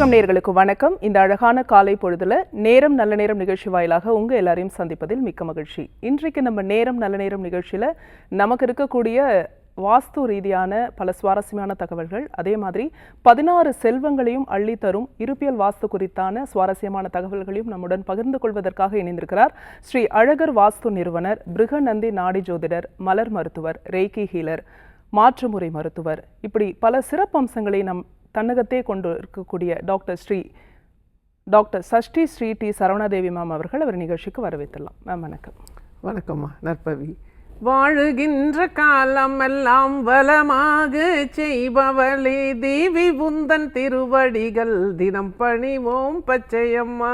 தமிழகம் நேயர்களுக்கு வணக்கம். இந்த அழகான காலை பொழுதுல நேரம் நல்ல நேரம் நிகழ்ச்சி வாயிலாக உங்க எல்லாரையும் சந்திப்பதில் மிக்க மகிழ்ச்சி. இன்றைக்கு நம்ம நேரம் நல்ல நேரம் நிகழ்ச்சியில நமக்கு இருக்கக்கூடிய வாஸ்து ரீதியான பல சுவாரஸ்யமான தகவல்கள், அதே மாதிரி 16 செல்வங்களையும் அள்ளித்தரும் இருப்பியல் வாஸ்து குறித்தான சுவாரஸ்யமான தகவல்களையும் நம்முடன் பகிர்ந்து கொள்வதற்காக இணைந்திருக்கிறார் ஸ்ரீ அழகர் வாஸ்து நிறுவனர், பிருகநந்தி நாடி ஜோதிடர், மலர் மருத்துவர், ரேக்கி ஹீலர், மாற்றுமுறை மருத்துவர், இப்படி பல சிறப்பம்சங்களை நம் தன்னகத்தே கொண்டு இருக்கக்கூடிய doctor Sashti Sri T Saravanadevi ma'am அவர்கள் அவர் நிகழ்ச்சிக்கு வரவேற்றலாம். மேம் வணக்கம். வணக்கம்மா. நற்பவி. வாழுகின்ற காலம் எல்லாம் வளமாக செய்பவளே தேவி உந்தன் திருவடிகள் தினம் பணிவோம் பச்சையம்மா,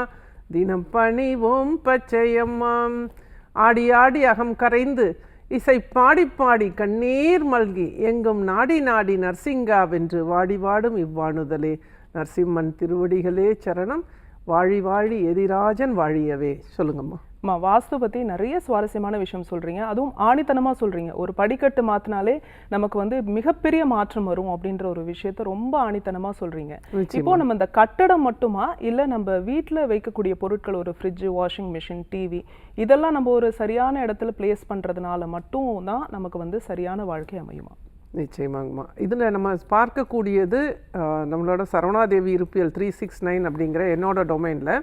தினம் பணிவோம் பச்சையம்மா. ஆடி ஆடி அகம் கரைந்து இசை பாடி பாடி கண்ணீர் மல்கி எங்கும் நாடி நாடி நரசிங்காவென்று வாடி வாடும் இவ்வாணுதலே. நரசிம்மன் திருவடிகளே சரணம். வாழி வாழி எதிராஜன் வாழியவே. சொல்லுங்கம்மா. வாஸ்து பற்றி நிறைய சுவாரஸ்யமான விஷயம் சொல்கிறீங்க, அதுவும் ஆணித்தனமாக சொல்கிறீங்க. ஒரு படிக்கட்டு மாற்றினாலே நமக்கு மிகப்பெரிய மாற்றம் வரும் அப்படின்ற ஒரு விஷயத்த ரொம்ப ஆணித்தனமாக சொல்கிறீங்க. இப்போ நம்ம இந்த கட்டடம் மட்டுமா, இல்லை நம்ம வீட்டில் வைக்கக்கூடிய பொருட்கள், ஒரு ஃப்ரிட்ஜு, வாஷிங் மிஷின், டிவி, இதெல்லாம் நம்ம ஒரு சரியான இடத்துல பிளேஸ் பண்ணுறதுனால மட்டும் தான் நமக்கு சரியான வாழ்க்கை அமையுமா? நிச்சயமாங்கம்மா. இதில் நம்ம பார்க்கக்கூடியது நம்மளோட சரவணாதேவி இருப்பியல் 369 அப்படிங்கிற என்னோட டொமைனில்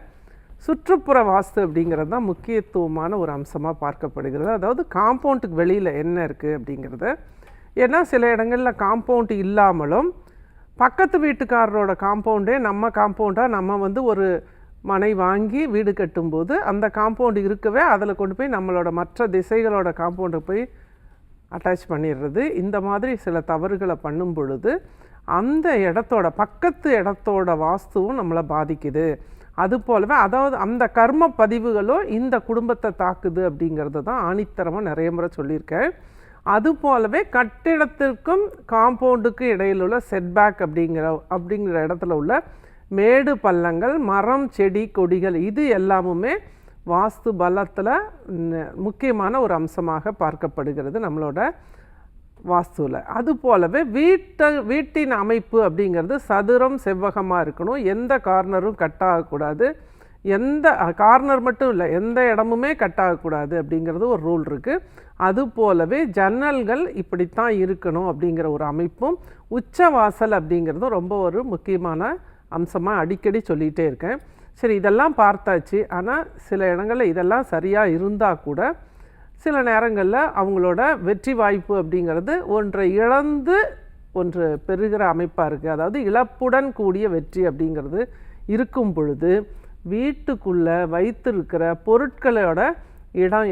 சுற்றுப்புற வாஸ்து அப்படிங்கிறது தான் முக்கியத்துவமான ஒரு அம்சமாக பார்க்கப்படுகிறது. அதாவது காம்பவுண்டுக்கு வெளியில் என்ன இருக்குது அப்படிங்கிறத. ஏன்னா சில இடங்களில் காம்பவுண்டு இல்லாமலும் பக்கத்து வீட்டுக்காரரோட காம்பவுண்டே நம்ம காம்பவுண்டாக நம்ம ஒரு மனை வாங்கி வீடு கட்டும்போது அந்த காம்பவுண்டு இருக்கவே அதில் கொண்டு போய் நம்மளோட மற்ற திசைகளோட காம்பவுண்டை போய் அட்டாச் பண்ணிடுறது. இந்த மாதிரி சில தவறுகளை பண்ணும் பொழுது அந்த இடத்தோட பக்கத்து இடத்தோட வாஸ்துவும் நம்மளை பாதிக்குது. அது போலவே அதாவது அந்த கர்ம பதிவுகளும் இந்த குடும்பத்தை தாக்குது அப்படிங்கிறது தான் ஆணித்தரமாக நிறைய முறை சொல்லியிருக்கேன். அது போலவே கட்டிடத்திற்கும் காம்பவுண்டுக்கும் இடையில் உள்ள செட்பேக் அப்படிங்கிற இடத்துல உள்ள மேடு பள்ளங்கள், மரம், செடி, கொடிகள், இது எல்லாமுமே வாஸ்து பலத்தில் முக்கியமான ஒரு அம்சமாக பார்க்கப்படுகிறது நம்மளோட வாஸ்துவில். அது போலவே வீட்டின் அமைப்பு அப்படிங்கிறது சதுரம் செவ்வகமாக இருக்கணும். எந்த கார்னரும் கட் ஆகக்கூடாது. எந்த கார்னர் மட்டும் இல்லை, எந்த இடமுமே கட் ஆகக்கூடாது அப்படிங்கிறது ஒரு ரூல் இருக்குது. அது போலவே ஜன்னல்கள் இப்படித்தான் இருக்கணும் அப்படிங்கிற ஒரு அமைப்பும், உச்ச வாசல் அப்படிங்கிறதும் ரொம்ப ஒரு முக்கியமான அம்சமாக அடிக்கடி சொல்லிகிட்டே இருக்கேன். சரி, இதெல்லாம் பார்த்தாச்சு. ஆனால் சில இடங்களில் இதெல்லாம் சரியாக இருந்தால் கூட சில நேரங்களில் அவங்களோட வெற்றி வாய்ப்பு அப்படிங்கிறது ஒன்றை இழந்து ஒன்று பெறுகிற அமைப்பாக இருக்குது. அதாவது இழப்புடன் கூடிய வெற்றி அப்படிங்கிறது இருக்கும் பொழுது வீட்டுக்குள்ளே வைத்திருக்கிற பொருட்களோட இடம்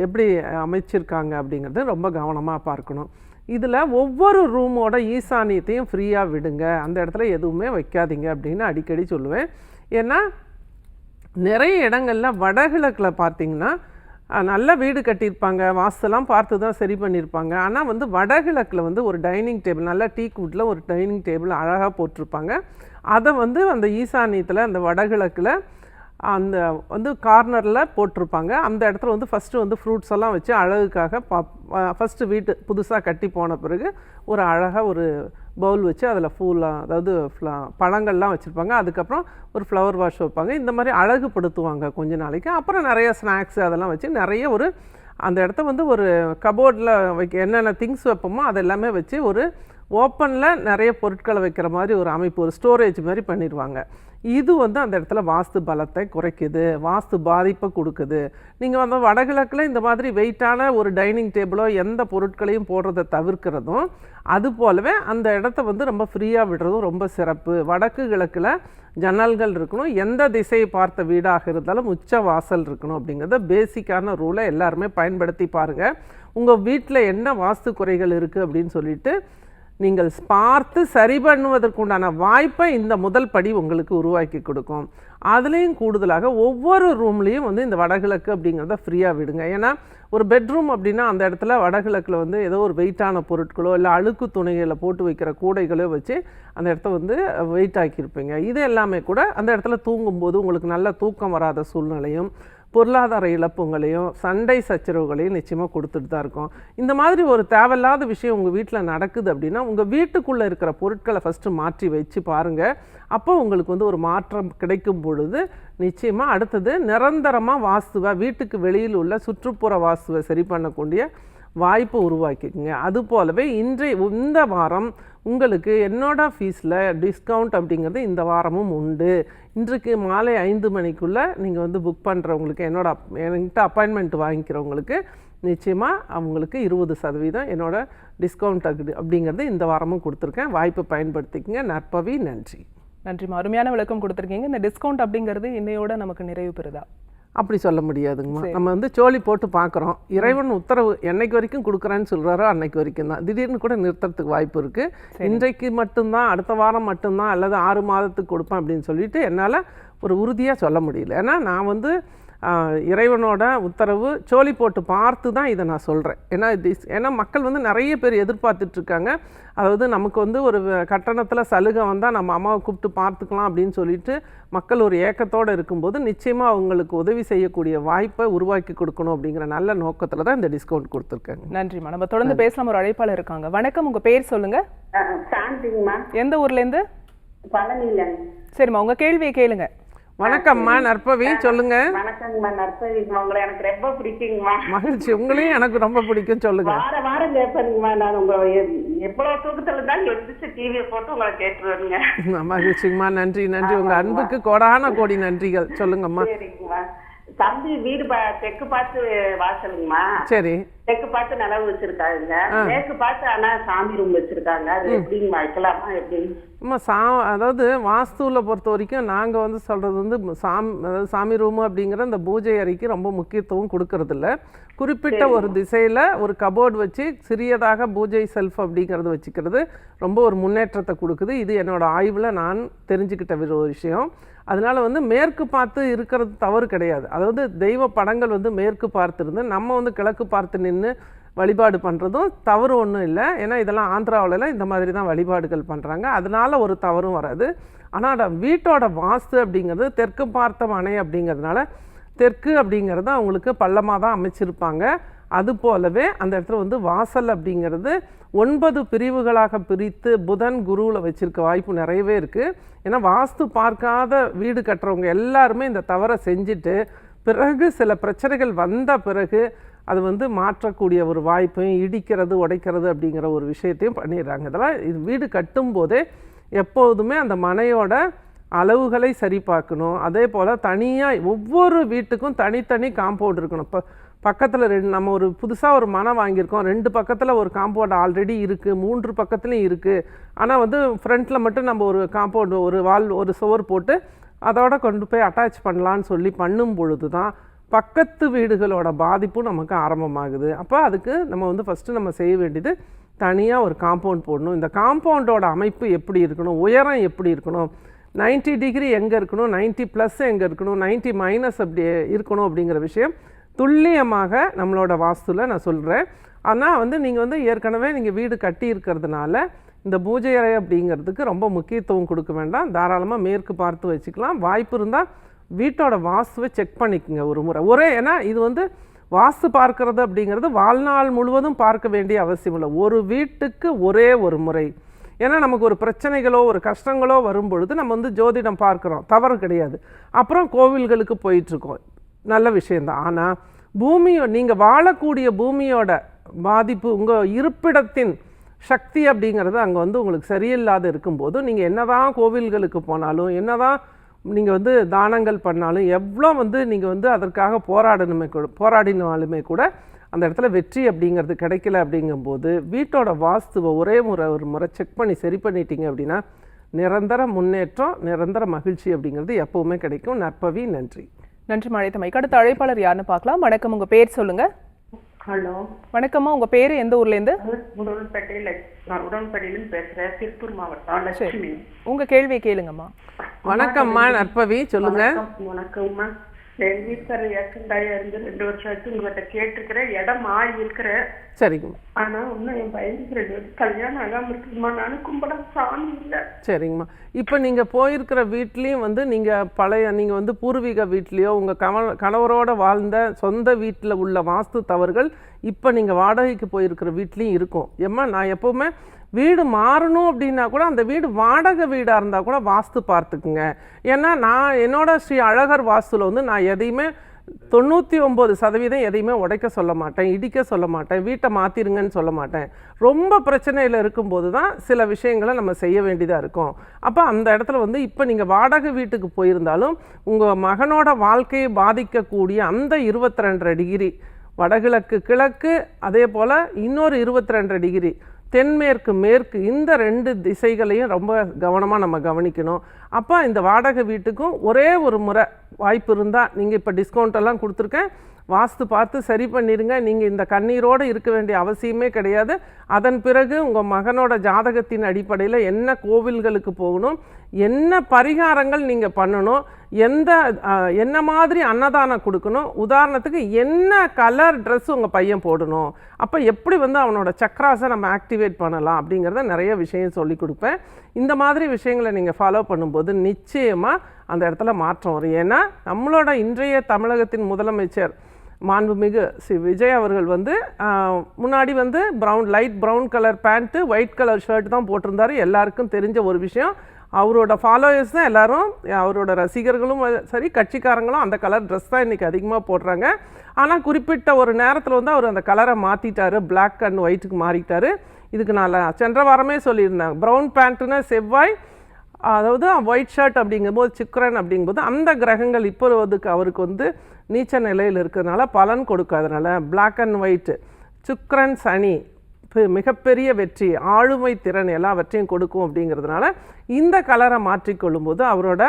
எப்படி அமைச்சிருக்காங்க அப்படிங்கிறது ரொம்ப கவனமாக பார்க்கணும். இதில் ஒவ்வொரு ரூமோட ஈசானியத்தையும் ஃப்ரீயாக விடுங்க, அந்த இடத்துல எதுவுமே வைக்காதீங்க அப்படின்னு அடிக்கடி சொல்லுவேன். ஏன்னா நிறைய இடங்களில் வடகிழக்கில் பார்த்திங்கன்னா நல்ல வீடு கட்டியிருப்பாங்க, வாஸ்துலாம் பார்த்து தான் சரி பண்ணியிருப்பாங்க. ஆனால் வடகிழக்கில் ஒரு டைனிங் டேபிள், நல்ல டீக் வுட்டில் ஒரு டைனிங் டேபிள் அழகாக போட்டிருப்பாங்க. அதை அந்த ஈசானியத்தில் அந்த வடகிழக்கில் அந்த கார்னரில் போட்டிருப்பாங்க. அந்த இடத்துல ஃபஸ்ட்டு ஃப்ரூட்ஸ் எல்லாம் வச்சு அழகுக்காக ஃபஸ்ட்டு வீட்டு புதுசாக கட்டி போன பிறகு ஒரு அழகாக ஒரு பவுல் வச்சு அதில் ஃபூலாக, அதாவது பழங்கள்லாம் வச்சுருப்பாங்க. அதுக்கப்புறம் ஒரு ஃப்ளவர் வாஷ் வைப்பாங்க. இந்த மாதிரி அழகுபடுத்துவாங்க கொஞ்ச நாளைக்கு. அப்புறம் நிறைய ஸ்நாக்ஸ் அதெல்லாம் வச்சு நிறைய அந்த இடத்த ஒரு கபோர்டில் என்னென்ன திங்ஸ் வைப்போமோ அதெல்லாமே வச்சு ஒரு ஓப்பனில் நிறைய பொருட்களை வைக்கிற மாதிரி ஒரு அமைப்பு, ஒரு ஸ்டோரேஜ் மாதிரி பண்ணிடுவாங்க. இது அந்த இடத்துல வாஸ்து பலத்தை குறைக்குது, வாஸ்து பாதிப்பை கொடுக்குது. நீங்கள் வடகிழக்கில் இந்த மாதிரி வெயிட்டான ஒரு டைனிங் டேபிளோ எந்த பொருட்களையும் போடுறதை தவிர்க்கிறதும், அது போலவே அந்த இடத்த ரொம்ப ஃப்ரீயாக விடுறதும் ரொம்ப சிறப்பு. வடக்கு கிழக்கில் ஜன்னல்கள் இருக்கணும், எந்த திசையை பார்த்த வீடாக இருந்தாலும் உச்ச வாசல் இருக்கணும் அப்படிங்கிறத பேசிக்கான ரூலை எல்லாருமே பயன்படுத்தி பாருங்கள். உங்கள் வீட்டில் என்ன வாஸ்து குறைகள் இருக்குது அப்படின்னு சொல்லிட்டு நீங்கள் பார்த்து சரி பண்ணுவதற்குண்டான வாய்ப்பை இந்த முதல் படி உங்களுக்கு உருவாக்கி கொடுக்கும். அதுலேயும் கூடுதலாக ஒவ்வொரு ரூம்லேயும் இந்த வடகிழக்கு அப்படிங்கிறத ஃப்ரீயாக விடுங்க. ஏன்னா ஒரு பெட்ரூம் அப்படின்னா அந்த இடத்துல வடகிழக்கில் ஏதோ ஒரு வெயிட்டான பொருட்களோ இல்லை அழுக்கு துணிகளை போட்டு வைக்கிற கூடைகளோ வச்சு அந்த இடத்த வெயிட் ஆக்கியிருப்பீங்க. இது எல்லாமே கூட அந்த இடத்துல தூங்கும்போது உங்களுக்கு நல்ல தூக்கம் வராத சூழ்நிலையும், பொருளாதார இழப்புங்களையும் சண்டை சச்சரவுகளையும் நிச்சயமாக கொடுத்துட்டு தான் இருக்கும். இந்த மாதிரி ஒரு தேவையில்லாத விஷயம் உங்கள் வீட்டில் நடக்குது அப்படின்னா உங்கள் வீட்டுக்குள்ளே இருக்கிற பொருட்களை ஃபஸ்ட்டு மாற்றி வச்சு பாருங்கள். அப்போ உங்களுக்கு வந்து ஒரு மாற்றம் கிடைக்கும் பொழுது நிச்சயமாக அடுத்தது நிரந்தரமாக வாஸ்துவை வீட்டுக்கு வெளியில் உள்ள சுற்றுப்புற வாஸ்துவை சரி பண்ணக்கூடிய வாய்ப்பு உருவாக்கிக்குங்க. அது போலவே இந்த வாரம் உங்களுக்கு என்னோட ஃபீஸில் டிஸ்கவுண்ட் அப்படிங்கிறது இந்த வாரமும் உண்டு. இன்றைக்கு மாலை 5 மணிக்குள்ளே நீங்கள் வந்து புக் பண்ணுறவங்களுக்கு என்கிட்ட அப்பாயின்மெண்ட் வாங்கிக்கிறவங்களுக்கு நிச்சயமாக அவங்களுக்கு 20% என்னோட டிஸ்கவுண்ட் அப்படிங்கிறது இந்த வாரமும் கொடுத்துருக்கேன். வாய்ப்பை பயன்படுத்திக்கங்க. நற்பவி. நன்றி. நன்றிம்மா, அருமையான விளக்கம் கொடுத்துருக்கீங்க. இந்த டிஸ்கவுண்ட் அப்படிங்கிறது இன்னையோட நமக்கு நிறைவு பெறுதா? அப்படி சொல்ல முடியாதுங்கம்மா. நம்ம வந்து சோழி போட்டு பார்க்குறோம். இறைவன் உத்தரவு என்னைக்கு வரைக்கும் கொடுக்குறேன்னு சொல்கிறாரோ அன்னைக்கு வரைக்கும் தான். திடீர்னு கூட நிறுத்துறதுக்கு வாய்ப்பு இருக்குது. இன்றைக்கு மட்டும்தான், அடுத்த வாரம் மட்டும்தான், அல்லது 6 மாதத்துக்கு கொடுப்பேன் அப்படின்னு சொல்லிட்டு என்னால் ஒரு உறுதியாக சொல்ல முடியல. ஏன்னா நான் வந்து இறைவனோட உத்தரவு சோழி போட்டு பார்த்து தான் இதை நான் சொல்கிறேன். ஏன்னா மக்கள் வந்து நிறைய பேர் எதிர்பார்த்துட்ருக்காங்க. அதாவது நமக்கு வந்து ஒரு கட்டணத்தில் சலுகை வந்தால் நம்ம அம்மாவை கூப்பிட்டு பார்த்துக்கலாம் அப்படின்னு சொல்லிட்டு மக்கள் ஒரு ஏக்கத்தோடு இருக்கும்போது நிச்சயமாக அவங்களுக்கு உதவி செய்யக்கூடிய வாய்ப்பை உருவாக்கி கொடுக்கணும் அப்படிங்கிற நல்ல நோக்கத்தில் தான் இந்த டிஸ்கவுண்ட் கொடுத்துருக்காங்க. நன்றிம்மா. நம்ம தொடர்ந்து பேசலாம். ஒரு அழைப்பாளர் இருக்காங்க. வணக்கம், உங்கள் பேர் சொல்லுங்கள். எந்த ஊர்லேருந்து? பழனியில. சரிம்மா, உங்கள் கேள்வியை கேளுங்க. வணக்கம்மா, நற்பவி, சொல்லுங்க. வணக்கங்கம்மா, நற்பவி. உங்களை எனக்கு ரொம்ப பிடிக்குங்கம்மா. மகிழ்ச்சி. உங்களையும் எனக்கு ரொம்ப பிடிக்கும். சொல்லுங்க. வாரம் கேட்பேங்கம்மா. நான் உங்களை எவ்வளவு தூக்கத்துல இருந்தாலும் எழுந்திரிச்சு டிவியை போட்டு உங்களை கேட்டுருவேங்க. மகிழ்ச்சிங்கம்மா. நன்றி நன்றி. உங்க அன்புக்கு கோடான கோடி நன்றிகள். சொல்லுங்கம்மா. சரிங்கம்மா. தம்பி வீடு தெற்கு பார்த்து வாசலுங்கம்மா. சரி. தெற்கு பார்த்து நிலவு வச்சிருக்காங்க. மேற்கு பார்த்து ஆனா சாமி ரூம் வச்சிருக்காங்க. அது எப்படிங்க வைக்கலாமா? எப்படி? அதாவது வாஸ்துவில் பொறுத்த வரைக்கும் நாங்கள் வந்து சொல்கிறது வந்து அதாவது சாமி ரூமு அப்படிங்கிற அந்த பூஜை அறைக்கு ரொம்ப முக்கியத்துவம் கொடுக்கறதில்ல. குறிப்பிட்ட ஒரு திசையில் ஒரு கபோர்டு வச்சு சிறியதாக பூஜை செல்ஃப் அப்படிங்கிறது வச்சுக்கிறது ரொம்ப ஒரு முன்னேற்றத்தை கொடுக்குது. இது என்னோடய ஆய்வில் நான் தெரிஞ்சுக்கிட்ட ஒரு விஷயம். அதனால் வந்து மேற்கு பார்த்து இருக்கிறது தவறு கிடையாது. அதாவது தெய்வ படங்கள் வந்து மேற்கு பார்த்துருந்து நம்ம வந்து கிழக்கு பார்த்து நின்று வழிபாடு பண்ணுறதும் தவறு ஒன்றும் இல்லை. ஏன்னா இதெல்லாம் ஆந்திராவிலலாம் இந்த மாதிரி தான் வழிபாடுகள் பண்ணுறாங்க. அதனால் ஒரு தவறும் வராது. ஆனால் வீட்டோட வாஸ்து அப்படிங்கிறது தெற்கு பார்த்த மனை அப்படிங்கிறதுனால தெற்கு அப்படிங்கிறது அவங்களுக்கு பள்ளமாக தான் அமைச்சிருப்பாங்க. அது போலவே அந்த இடத்துல வந்து வாசல் அப்படிங்கிறது 9 பிரிவுகளாக பிரித்து புதன் குருவில் வச்சுருக்க வாய்ப்பு நிறையவே இருக்குது. ஏன்னா வாஸ்து பார்க்காத வீடு கட்டுறவங்க எல்லாருமே இந்த தவறை செஞ்சுட்டு பிறகு சில பிரச்சனைகள் வந்த பிறகு அது வந்து மாற்றக்கூடிய ஒரு வாய்ப்பையும் இடிக்கிறது உடைக்கிறது அப்படிங்கிற ஒரு விஷயத்தையும் பண்ணிடுறாங்க. இதெல்லாம் இது வீடு கட்டும்போதே எப்போதுமே அந்த மனையோட அளவுகளை சரி பார்க்கணும். அதே போல் தனியாக ஒவ்வொரு வீட்டுக்கும் தனித்தனி காம்பவுண்ட் இருக்கணும். இப்போ பக்கத்தில் நம்ம ஒரு புதுசாக ஒரு மனை வாங்கியிருக்கோம். 2 பக்கத்தில் ஒரு காம்பவுண்ட் ஆல்ரெடி இருக்குது, 3 பக்கத்துலையும் இருக்குது. ஆனால் வந்து ஃப்ரண்ட்டில் மட்டும் நம்ம ஒரு காம்பவுண்ட் ஒரு சுவர் போட்டு அதோட கொண்டு போய் அட்டாச் பண்ணலான்னு சொல்லி பண்ணும் பொழுது தான் பக்கத்து வீடுகளோட பாதிப்பும் நமக்கு ஆரம்பமாகுது. அப்போ அதுக்கு நம்ம வந்து ஃபஸ்ட்டு நம்ம செய்ய வேண்டியது தனியாக ஒரு காம்பவுண்ட் போடணும். இந்த காம்பவுண்டோட அமைப்பு எப்படி இருக்கணும், உயரம் எப்படி இருக்கணும், 90 டிகிரி எங்கே இருக்கணும், 90+ எங்கே இருக்கணும், 90- அப்படி இருக்கணும் அப்படிங்கிற விஷயம் துல்லியமாக நம்மளோட வாஸ்துவில் நான் சொல்கிறேன். ஆனால் வந்து நீங்கள் வந்து ஏற்கனவே நீங்கள் வீடு கட்டி இருக்கிறதுனால இந்த பூஜை அறை அப்படிங்கிறதுக்கு ரொம்ப முக்கியத்துவம் கொடுக்க வேண்டாம். தாராளமாக மேற்கு பார்த்து வச்சுக்கலாம். வாய்ப்பு இருந்தால் வீட்டோட வாஸ்துவை செக் பண்ணிக்கோங்க ஒரு முறை. ஏன்னா இது வந்து வாஸ்து பார்க்கறது அப்படிங்கிறது வாழ்நாள் முழுவதும் பார்க்க வேண்டிய அவசியம் இல்லை. ஒரு வீட்டுக்கு ஒரே ஒரு முறை. ஏன்னா நமக்கு ஒரு பிரச்சனைகளோ ஒரு கஷ்டங்களோ வரும்பொழுது நம்ம வந்து ஜோதிடம் பார்க்குறோம், தவறு கிடையாது. அப்புறம் கோவில்களுக்கு போயிட்டுருக்கோம், நல்ல விஷயந்தான். ஆனால் நீங்கள் வாழக்கூடிய பூமியோட பாதிப்பு, உங்கள் இருப்பிடத்தின் சக்தி அப்படிங்கிறது அங்கே வந்து உங்களுக்கு சரியில்லாத இருக்கும்போது நீங்கள் என்னதான் கோவில்களுக்கு போனாலும் என்னதான் நீங்கள் வந்து தானங்கள் பண்ணாலும் எவ்வளோ வந்து நீங்கள் வந்து அதற்காக போராடினாலுமே கூட அந்த இடத்துல வெற்றி அப்படிங்கிறது கிடைக்கல. அப்படிங்கும்போது வீட்டோட வாஸ்துவை ஒரு முறை செக் பண்ணி சரி பண்ணிட்டீங்க அப்படின்னா நிரந்தர முன்னேற்றம், நிரந்தர மகிழ்ச்சி அப்படிங்கிறது எப்போவுமே கிடைக்கும். நற்பவி. நன்றி. நன்றி மழைத்தமைக்கு. அடுத்த அழைப்பாளர் யாருன்னு பார்க்கலாம். வணக்கம், உங்கள் பேர் சொல்லுங்கள். ஹலோ, வணக்கம்மா, உங்கள் பேர் எந்த ஊர்லேருந்து? உடன்பேட்டையிலேருந்து பேசுகிறேன், திருப்பூர் மாவட்டம். லட்சுமி. உங்கள் கேள்வியை கேளுங்கம்மா. வணக்கம்மா, நற்பவி, சொல்லுங்க. வணக்கம்மா. என் வீட்டுக்காரர் ஏக்கண்டாயா இருந்து 2 வருஷம் ஆச்சு. உங்ககிட்ட கேட்டிருக்கிறேன், இடம் ஆகி இருக்கிறேன். சரிங்கம்மா. ஆனா இன்னும் என் பையனுக்கு 2 வருஷம் கல்யாணம் ஆகாம இருக்குமா? நானும் கும்பிட சாமி இல்லை. சரிங்கம்மா. இப்போ நீங்கள் போயிருக்கிற வீட்லேயும் வந்து நீங்கள் வந்து பூர்வீக வீட்லேயோ உங்கள் கணவரோட வாழ்ந்த சொந்த வீட்டில் உள்ள வாஸ்து தவறுகள் இப்போ நீங்கள் வாடகைக்கு போயிருக்கிற வீட்லேயும் இருக்கும். ஏம்மா, நான் எப்போவுமே வீடு மாறணும் அப்படின்னா கூட அந்த வீடு வாடகை வீடாக இருந்தால் கூட வாஸ்து பார்த்துக்குங்க. ஏன்னா நான் என்னோட ஸ்ரீ அழகர் வாஸ்துவில் வந்து நான் எதையுமே 99% எதையுமே உடைக்க சொல்ல மாட்டேன், இடிக்க சொல்ல மாட்டேன், வீட்டை மாற்றிருங்கன்னு சொல்ல மாட்டேன். ரொம்ப பிரச்சனையில் இருக்கும்போது தான் சில விஷயங்களை நம்ம செய்ய வேண்டியதாக இருக்கும். அப்போ அந்த இடத்துல வந்து இப்போ நீங்கள் வாடகை வீட்டுக்கு போயிருந்தாலும் உங்கள் மகனோட வாழ்க்கையை பாதிக்கக்கூடிய அந்த 22.5 டிகிரி வடகிழக்கு கிழக்கு, அதே போல் இன்னொரு 22.5 டிகிரி தென்மேற்கு மேற்கு, இந்த 2 திசைகளையும் ரொம்ப கவனமாக நம்ம கவனிக்கணும். அப்போ இந்த வாடகை வீட்டுக்கும் ஒரே ஒரு முறை வாய்ப்பு இருந்தால், நீங்கள் இப்போ டிஸ்கவுண்ட்டெல்லாம் கொடுத்துருக்கேன், வாஸ்து பார்த்து சரி பண்ணிடுங்க. நீங்கள் இந்த கண்ணீரோடு இருக்க வேண்டிய அவசியமே கிடையாது. அதன் பிறகு உங்கள் மகனோட ஜாதகத்தின் அடிப்படையில் என்ன கோவில்களுக்கு போகணும், என்ன பரிகாரங்கள் நீங்கள் பண்ணணும், என்ன மாதிரி அன்னதானம் கொடுக்கணும், உதாரணத்துக்கு என்ன கலர் ட்ரெஸ் உங்கள் பையன் போடணும், அப்போ எப்படி வந்து அவனோட சக்ராஸை நம்ம ஆக்டிவேட் பண்ணலாம் அப்படிங்கிறத நிறைய விஷயம் சொல்லி கொடுப்பேன். இந்த மாதிரி விஷயங்களை நீங்கள் ஃபாலோ பண்ணும்போது நிச்சயமாக அந்த இடத்துல மாற்றம் வரும். ஏன்னா நம்மளோட இன்றைய தமிழகத்தின் முதலமைச்சர் மாண்புமிகு விஜய் அவர்கள் வந்து முன்னாடி வந்து light brown colour pant, white colour shirt தான் போட்டிருந்தாரு. எல்லாருக்கும் தெரிஞ்ச ஒரு விஷயம். அவரோட ஃபாலோயர்ஸ் தான் எல்லாரும், அவரோட ரசிகர்களும் சரி, கட்சிக்காரங்களும் அந்த கலர் ட்ரெஸ் தான் இன்றைக்கி அதிகமாக போடுறாங்க. ஆனால் குறிப்பிட்ட ஒரு நேரத்தில் வந்து அவர் அந்த கலரை மாற்றிட்டாரு, பிளாக் அண்ட் ஒயிட்டுக்கு மாறிட்டார். இதுக்கு நான் சென்ற வாரமே சொல்லியிருந்தேன், ப்ரௌன் பேண்ட்டுன்னா செவ்வாய், அதாவது ஒயிட் ஷர்ட் அப்படிங்கும்போது சுக்கிரன் அப்படிங்கும்போது அந்த கிரகங்கள் இப்போ அவருக்கு வந்து நீச்ச நிலையில் இருக்கிறதுனால பலன் கொடுக்காதனால பிளாக் அண்ட் ஒயிட்டு சுக்கிரன் சனி மிகப்பெரிய வெற்றி, ஆளுமை திறன் எல்லாவற்றையும் கொடுக்கும் அப்படிங்கிறதுனால இந்த கலரை மாற்றிக்கொள்ளும்போது அவரோட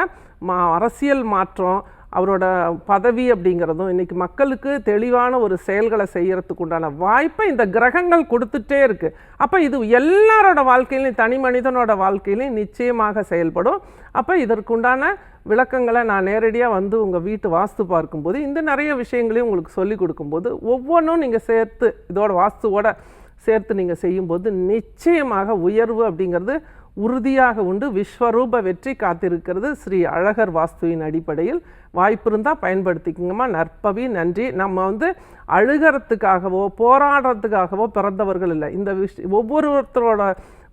அரசியல் மாற்றம், அவரோட பதவி அப்படிங்கிறதும் இன்றைக்கி மக்களுக்கு தெளிவான ஒரு செயல்களை செய்கிறதுக்கு உண்டான வாய்ப்பை இந்த கிரகங்கள் கொடுத்துட்டே இருக்குது. அப்போ இது எல்லாரோட வாழ்க்கையிலையும், தனி மனிதனோட வாழ்க்கையிலையும் நிச்சயமாக செயல்படும். அப்போ இதற்குண்டான விளக்கங்களை நான் நேரடியாக வந்து உங்கள் வீட்டு வாஸ்து பார்க்கும்போது இந்த நிறைய விஷயங்களையும் உங்களுக்கு சொல்லி கொடுக்கும்போது ஒவ்வொன்றும் நீங்கள் சேர்த்து இதோட வாஸ்துவோட சேர்த்து நீங்கள் செய்யும்போது நிச்சயமாக உயர்வு அப்படிங்கிறது உறுதியாக உண்டு. விஸ்வரூப வெற்றி காத்திருக்கிறது ஸ்ரீ அழகர் வாஸ்துவின் அடிப்படையில். வாய்ப்பு இருந்தால் பயன்படுத்திக்கங்கம்மா. நற்பவி, நன்றி. நம்ம வந்து அழுகிறதுக்காகவோ போராடுறதுக்காகவோ பிறந்தவர்கள் இல்லை. இந்த ஒவ்வொருத்தரோட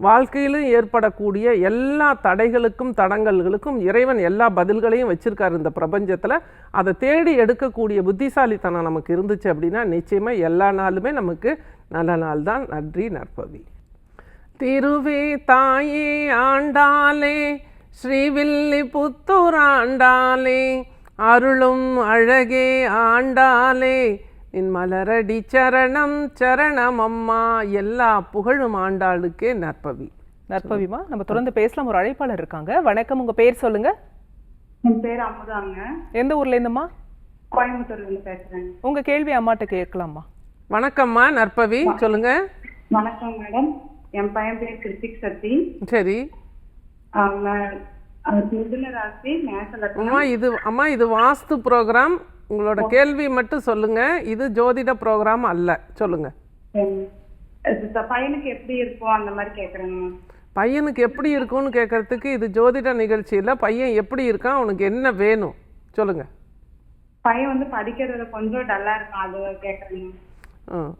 வாழ்க்கையிலும் ஏற்படக்கூடிய எல்லா தடைகளுக்கும் தடங்கல்களுக்கும் இறைவன் எல்லா பதில்களையும் வச்சிருக்காரு இந்த பிரபஞ்சத்தில். அதை தேடி எடுக்கக்கூடிய புத்திசாலித்தனம் நமக்கு இருந்துச்சு அப்படின்னா நிச்சயமாக எல்லா நாளுமே நமக்கு நல்ல நாள் தான். நன்றி, நற்பவி. திருவே தாயே ஆண்டாலே, ஸ்ரீவில்லி புத்தூர் ஆண்டாலே, அருளும் அழகே ஆண்டாலே, நின் மலரடி சரணம் சரணம் அம்மா. எல்லா புகழும் ஆண்டாளுக்கே நற்பவி. நற்பவிமா, நம்ம தொடர்ந்து பேசலாம். ஒரு அழைப்பாளர் இருக்காங்க. வணக்கம், உங்க பேர் சொல்லுங்க. என் பேர் அமுதாங்க. எந்த ஊர்ல இருந்துமா? கோயம்புத்தூர்ல இருந்து பேசுறேன். உங்க கேள்வி அம்மாட்ட கேட்கலாமா? வணக்கம்மா, நற்பவி, சொல்லுங்க. வணக்கம் மேடம். என் பையன் பேர் கிருத்திக் சத்தி. சரி மிதுன ராசி, மேஷலக்னம். அம்மா இது வாஸ்து ப்ரோக்ராம். உங்களோட கேள்வி மட்டும் சொல்லுங்க, இது ஜோதிட ப்ரோக்ராம் அல்ல. சொல்லுங்க. பையனுக்கு எப்படி இருக்கும் அந்த மாதிரி கேக்குறேங்க. பையனுக்கு எப்படி இருக்கும்னு கேட்கறதுக்கு இது ஜோதிட நிகழ்ச்சி இல்லை. பையன் எப்படி இருக்கான், உனக்கு என்ன வேணும் சொல்லுங்க. பையன் வந்து படிக்கிறதுல கொஞ்சம் டல்லா இருக்கான், அது கேட்குறேங்க.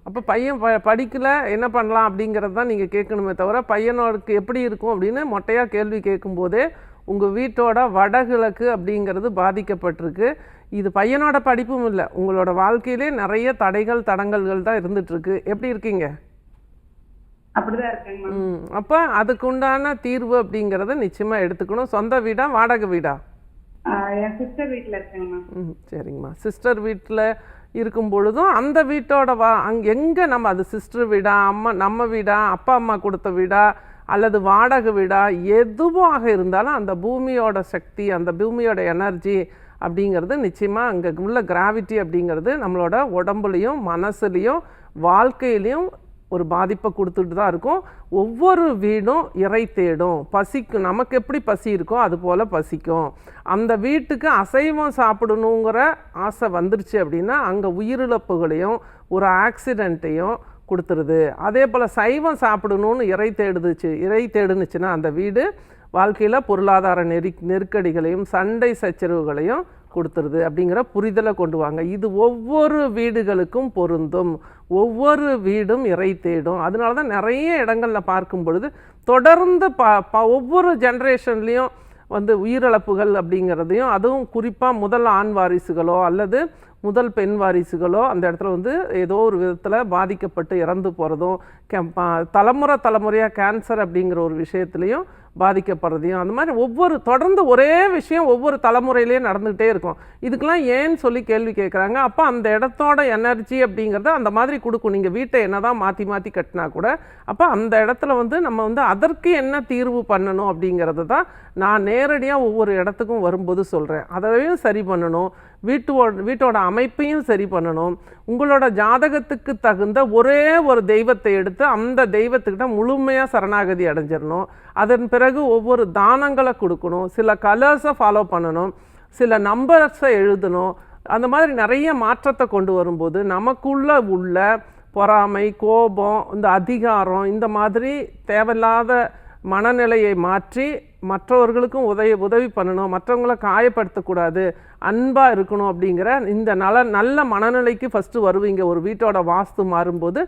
அப்போ பையன் படிக்கல, என்ன பண்ணலாம் அப்படிங்கிறது தான் நீங்கள் கேட்கணுமே தவிர பையனோருக்கு எப்படி இருக்கும் அப்படின்னு மொட்டையாக கேள்வி கேட்கும்போதே உங்கள் வீட்டோட வடகிழக்கு அப்படிங்கிறது பாதிக்கப்பட்டிருக்கு. இது பையனோட படிப்பும் இல்லை, உங்களோட வாழ்க்கையிலே நிறைய தடைகள் தடங்கல்கள் தான் இருந்துகிட்ருக்கு. எப்படி இருக்கீங்க? அப்படிதான் இருக்கேங்க. அப்போ அதுக்குண்டான தீர்வு அப்படிங்கிறத நிச்சயமாக எடுத்துக்கணும். சொந்த வீடா வாடகை வீடா? என் சிஸ்டர் வீட்டில் இருக்கேங்கம்மா. சரிங்கம்மா. சிஸ்டர் வீட்டில் இருக்கும் பொழுதும் அந்த வீட்டோட அங்கே எங்கே நம்ம அது சிஸ்டர் வீடா, நம்ம வீடா, அப்பா அம்மா கொடுத்த வீடா அல்லது வாடகை வீடா, எதுவாக இருந்தாலும் அந்த பூமியோட சக்தி, அந்த பூமியோட எனர்ஜி அப்படிங்கிறது நிச்சயமாக அங்கே உள்ள கிராவிட்டி அப்படிங்கிறது நம்மளோட உடம்புலையும் மனசுலையும் வாழ்க்கையிலையும் ஒரு பாதிப்பை கொடுத்துட்டு தான் இருக்கும். ஒவ்வொரு வீடும் இறை தேடும், பசிக்கும். நமக்கு எப்படி பசி இருக்கோ அது போல் பசிக்கும். அந்த வீட்டுக்கு அசைவம் சாப்பிடணுங்கிற ஆசை வந்துருச்சு அப்படின்னா அங்கே உயிரிழப்புகளையும் ஒரு ஆக்சிடெண்ட்டையும் கொடுத்துருது. அதே போல் சைவம் சாப்பிடணும்னு இறை தேடுனுச்சுன்னா அந்த வீடு வாழ்க்கையில் பொருளாதார நெருக்கடிகளையும் சண்டை சச்சரவுகளையும் கொடுத்துருது அப்படிங்கிற புரிதலை கொண்டு வாங்க. இது ஒவ்வொரு வீடுகளுக்கும் பொருந்தும். ஒவ்வொரு வீடும் இறை தேடும். அதனால தான் நிறைய இடங்களில் பார்க்கும் பொழுது தொடர்ந்து ஒவ்வொரு ஜென்ரேஷன்லேயும் வந்து உயிரிழப்புகள் அப்படிங்கிறதையும், அதுவும் குறிப்பாக முதல் ஆண் வாரிசுகளோ அல்லது முதல் பெண் வாரிசுகளோ அந்த இடத்துல வந்து ஏதோ ஒரு விதத்தில் பாதிக்கப்பட்டு இறந்து போகிறதும், தலைமுறையாக கேன்சர் அப்படிங்கிற ஒரு விஷயத்துலையும் பாதிக்கப்படுறதையும், அந்த மாதிரி தொடர்ந்து ஒரே விஷயம் ஒவ்வொரு தலைமுறையிலேயே நடந்துகிட்டே இருக்கும். இதுக்கெல்லாம் ஏன்னு சொல்லி கேள்வி கேட்குறாங்க. அப்போ அந்த இடத்தோட எனர்ஜி அப்படிங்கிறத அந்த மாதிரி கொடுக்கும். நீங்கள் வீட்டை என்ன தான் மாற்றி கட்டினா கூட அப்போ அந்த இடத்துல வந்து நம்ம வந்து அதற்கு என்ன தீர்வு பண்ணணும் அப்படிங்கிறது தான் நான் நேரடியாக ஒவ்வொரு இடத்துக்கும் வரும்போது சொல்கிறேன். அதையும் சரி பண்ணணும், வீட்டோட அமைப்பையும் சரி பண்ணணும். உங்களோட ஜாதகத்துக்கு தகுந்த ஒரே ஒரு தெய்வத்தை எடுத்து அந்த தெய்வத்துக்கிட்ட முழுமையாக சரணாகதி அடைஞ்சிடணும். அதன் பிறகு ஒவ்வொரு தானங்களை கொடுக்கணும், சில கலர்ஸை ஃபாலோ பண்ணணும், சில நம்பர்ஸை எழுதணும். அந்த மாதிரி நிறைய மாற்றத்தை கொண்டு வரும்போது நமக்குள்ள உள்ள பொறாமை, கோபம், இந்த அதிகாரம், இந்த மாதிரி தேவையில்லாத மனநிலையை மாற்றி மற்றவர்களுக்கும் உதவி பண்ணணும், மற்றவங்கள காயப்படுத்தக்கூடாது, அன்பாக இருக்கணும் அப்படிங்கிற இந்த நல்ல மனநிலைக்கு ஃபஸ்ட்டு வருவீங்க. ஒரு வீட்டோட வாஸ்து மாறும்போது